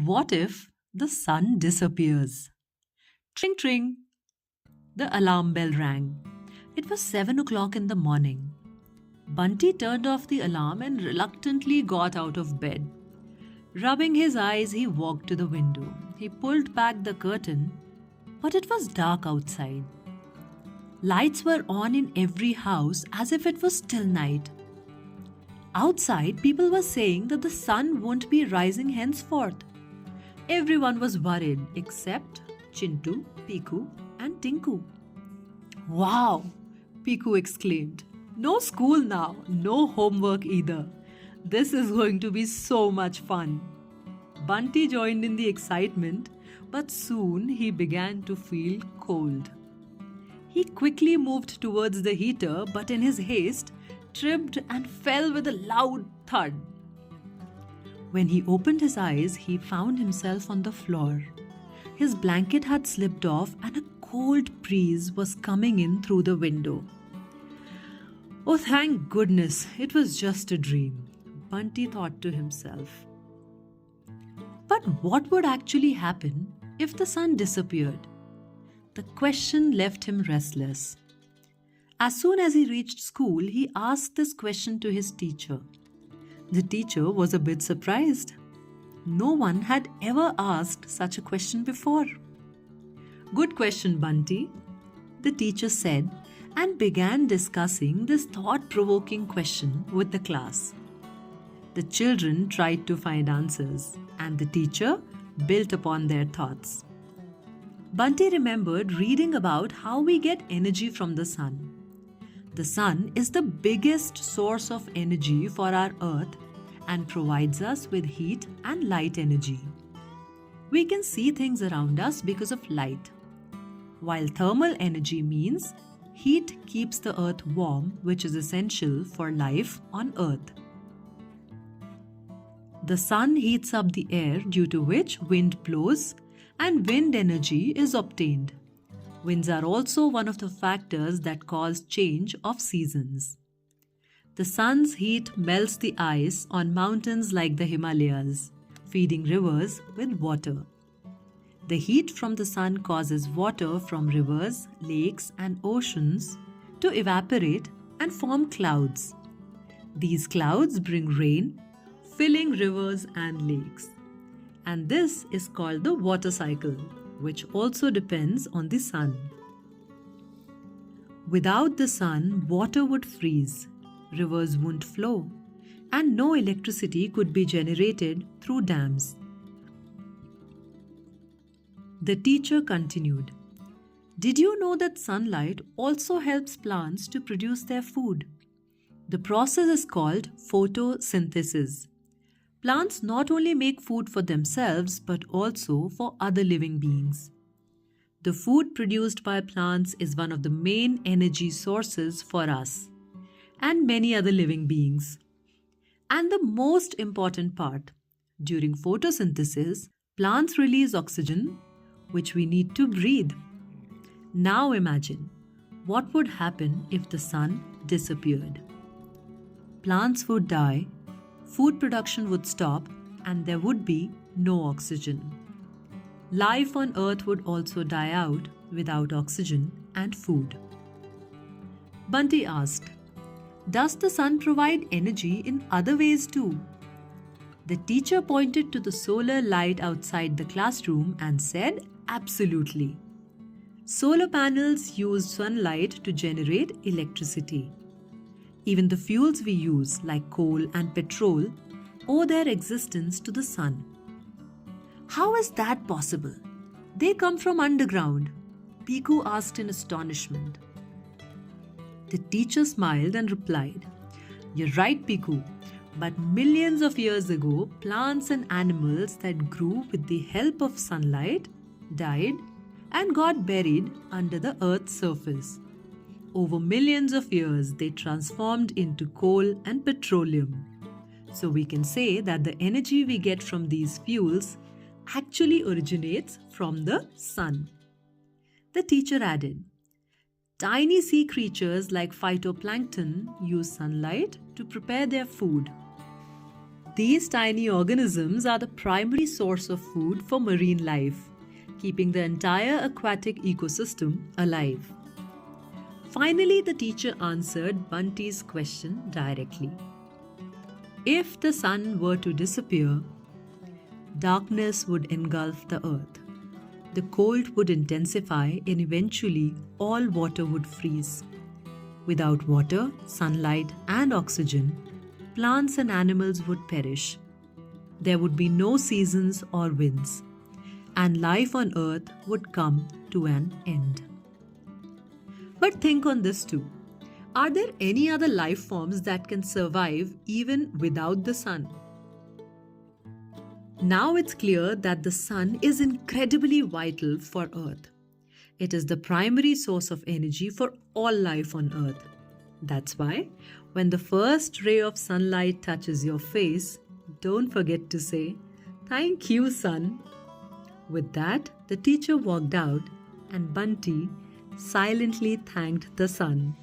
What if the sun disappears? Tring tring, the alarm bell rang. It was 7 o'clock in the morning. Bunty turned off the alarm and reluctantly got out of bed. Rubbing his eyes, he walked to the window. He pulled back the curtain, but it was dark outside. Lights were on in every house as if it was still night. Outside, people were saying that the sun won't be rising henceforth. Everyone was worried except Chintu, Piku, and Tinku. Wow! Piku exclaimed. No school now, no homework either. This is going to be so much fun. Bunty joined in the excitement, but soon he began to feel cold. He quickly moved towards the heater, but in his haste, tripped and fell with a loud thud. When he opened his eyes, he found himself on the floor. His blanket had slipped off and a cold breeze was coming in through the window. Oh, thank goodness, it was just a dream, Bunty thought to himself. But what would actually happen if the sun disappeared? The question left him restless. As soon as he reached school, he asked this question to his teacher. The teacher was a bit surprised. No one had ever asked such a question before. Good question, Bunty, the teacher said, and began discussing this thought-provoking question with the class. The children tried to find answers, and the teacher built upon their thoughts. Bunty remembered reading about how we get energy from the sun. The sun is the biggest source of energy for our earth and provides us with heat and light energy. We can see things around us because of light, while thermal energy means heat keeps the earth warm, which is essential for life on earth. The sun heats up the air, due to which wind blows and wind energy is obtained. Winds are also one of the factors that cause change of seasons. The sun's heat melts the ice on mountains like the Himalayas, feeding rivers with water. The heat from the sun causes water from rivers, lakes, and oceans to evaporate and form clouds. These clouds bring rain, filling rivers and lakes. And this is called the water cycle, which also depends on the sun. Without the sun, water would freeze, rivers wouldn't flow, and no electricity could be generated through dams. The teacher continued, "Did you know that sunlight also helps plants to produce their food? The process is called photosynthesis. Plants not only make food for themselves but also for other living beings. The food produced by plants is one of the main energy sources for us and many other living beings. And the most important part, during photosynthesis, plants release oxygen, which we need to breathe. Now imagine what would happen if the sun disappeared. Plants would die, food production would stop, and there would be no oxygen. Life on Earth would also die out without oxygen and food." Bunty asked, "Does the sun provide energy in other ways too?" The teacher pointed to the solar light outside the classroom and said, "Absolutely. Solar panels use sunlight to generate electricity. Even the fuels we use, like coal and petrol, owe their existence to the sun." "How is that possible? They come from underground," Piku asked in astonishment. The teacher smiled and replied, "You're right, Piku, but millions of years ago, plants and animals that grew with the help of sunlight died and got buried under the earth's surface. Over millions of years, they transformed into coal and petroleum. So we can say that the energy we get from these fuels actually originates from the sun." The teacher added, "Tiny sea creatures like phytoplankton use sunlight to prepare their food." These tiny organisms are the primary source of food for marine life, keeping the entire aquatic ecosystem alive. Finally, the teacher answered Bunty's question directly. If the sun were to disappear, darkness would engulf the earth. The cold would intensify and eventually all water would freeze. Without water, sunlight, and oxygen, plants and animals would perish. There would be no seasons or winds, and life on earth would come to an end. But think on this too. Are there any other life forms that can survive even without the sun? Now it's clear that the sun is incredibly vital for Earth. It is the primary source of energy for all life on Earth. That's why, when the first ray of sunlight touches your face, don't forget to say, "Thank you, sun." With that, the teacher walked out and Bunty silently thanked the sun.